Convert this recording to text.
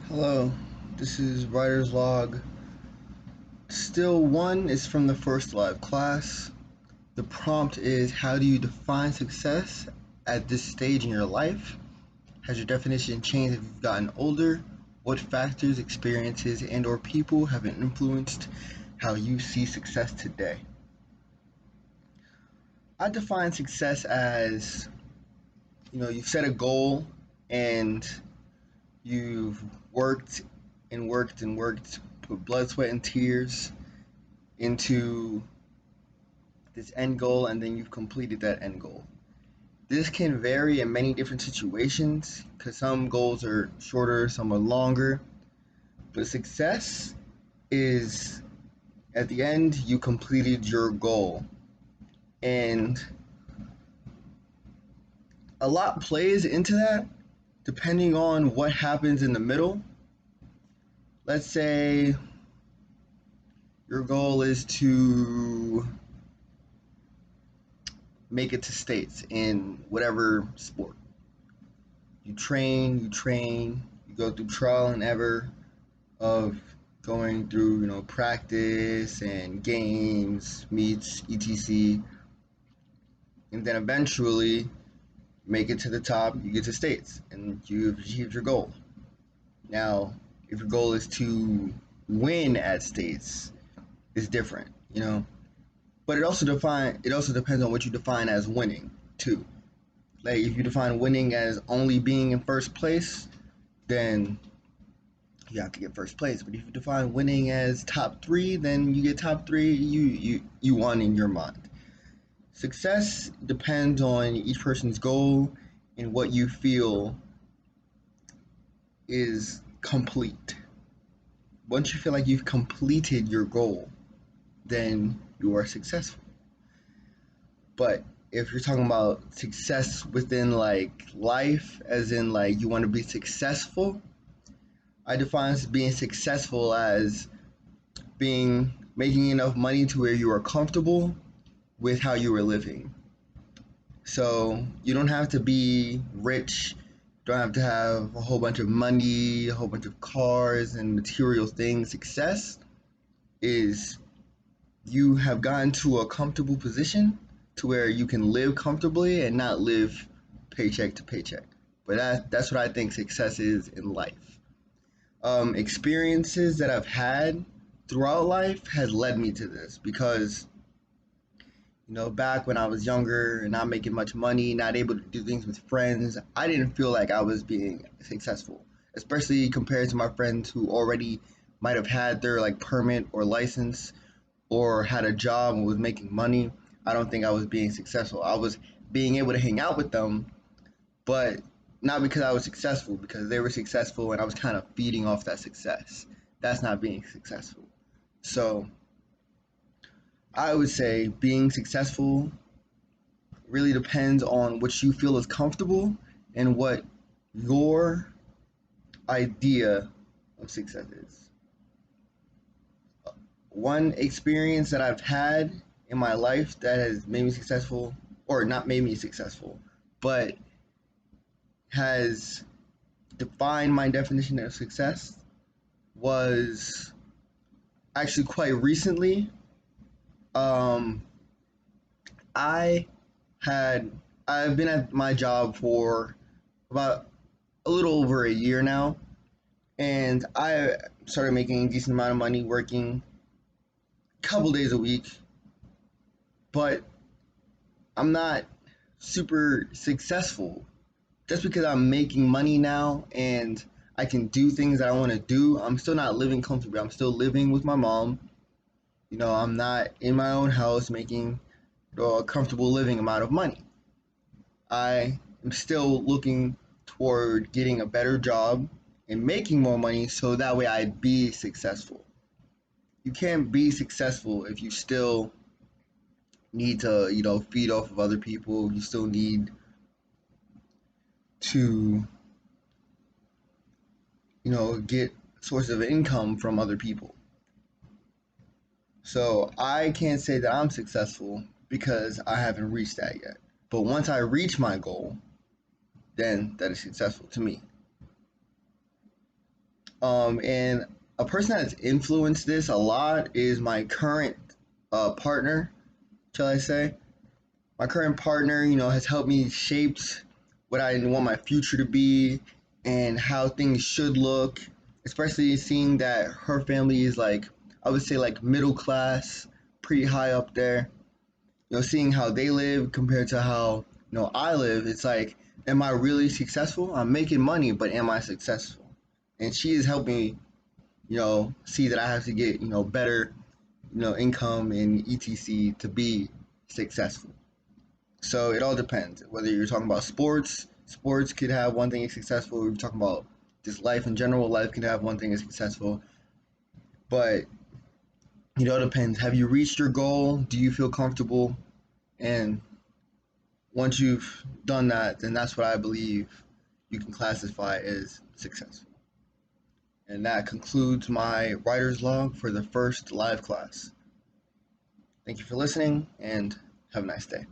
Hello, this is Writer's Log. Still one is from the first live class. The prompt is, how do you define success at this stage in your life? Has your definition changed as you've gotten older? What factors, experiences, and or people have influenced how you see success today? I define success as, you've set a goal and you've worked and worked and worked, put blood, sweat, and tears into this end goal, and then you've completed that end goal. This can vary in many different situations because some goals are shorter, some are longer. But success is at the end, you completed your goal. And a lot plays into that depending on what happens in the middle. Let's say your goal is to make it to states in whatever sport. You go through trial and error of going through, practice and games, meets, etc. And then eventually make it to the top, you get to states and you've achieved your goal. Now, if your goal is to win at states, it's different, But it also depends on what you define as winning too. Like if you define winning as only being in first place, then you have to get first place. But if you define winning as top three, then you get top three. You won in your mind. Success depends on each person's goal and what you feel is complete. Once you feel like you've completed your goal, then you are successful. But if you're talking about success within like life, as in like you want to be successful, I define being successful as being making enough money to where you are comfortable with how you are living. So you don't have to be rich, don't have to have a whole bunch of money, a whole bunch of cars and material things. Success is you have gotten to a comfortable position to where you can live comfortably and not live paycheck to paycheck. But that's what I think success is in life. Experiences that I've had throughout life has led me to this because back when I was younger and not making much money, not able to do things with friends, I didn't feel like I was being successful, especially compared to my friends who already might have had their like permit or license or had a job and was making money. I don't think I was being successful. I was being able to hang out with them, but not because I was successful, because they were successful and I was kind of feeding off that success. That's not being successful. So I would say being successful really depends on what you feel is comfortable and what your idea of success is. One experience that I've had in my life that has made me successful, or not made me successful, but has defined my definition of success was actually quite recently. Um, I had I've been at my job for about a little over a year now, and I started making a decent amount of money working a couple days a week, but I'm not super successful. Just because I'm making money now and I can do things that I want to do, I'm still not living comfortably. I'm still living with my mom. I'm not in my own house making a comfortable living amount of money. I am still looking toward getting a better job and making more money so that way I'd be successful. You can't be successful if you still need to, feed off of other people. You still need to, get sources of income from other people. So I can't say that I'm successful because I haven't reached that yet. But once I reach my goal, then that is successful to me. And a person that's influenced this a lot is my current partner, shall I say. My current partner, has helped me shape what I want my future to be and how things should look, especially seeing that her family is like, I would say like middle class, pretty high up there. Seeing how they live compared to how, I live, it's like, am I really successful? I'm making money, but am I successful? And she has helped me, see that I have to get, better, income and etc to be successful. So it all depends. Whether you're talking about sports could have one thing is successful. If you're talking about just life in general, life can have one thing is successful. But it all depends. Have you reached your goal? Do you feel comfortable? And once you've done that, then that's what I believe you can classify as successful. And that concludes my writer's log for the first live class. Thank you for listening and have a nice day.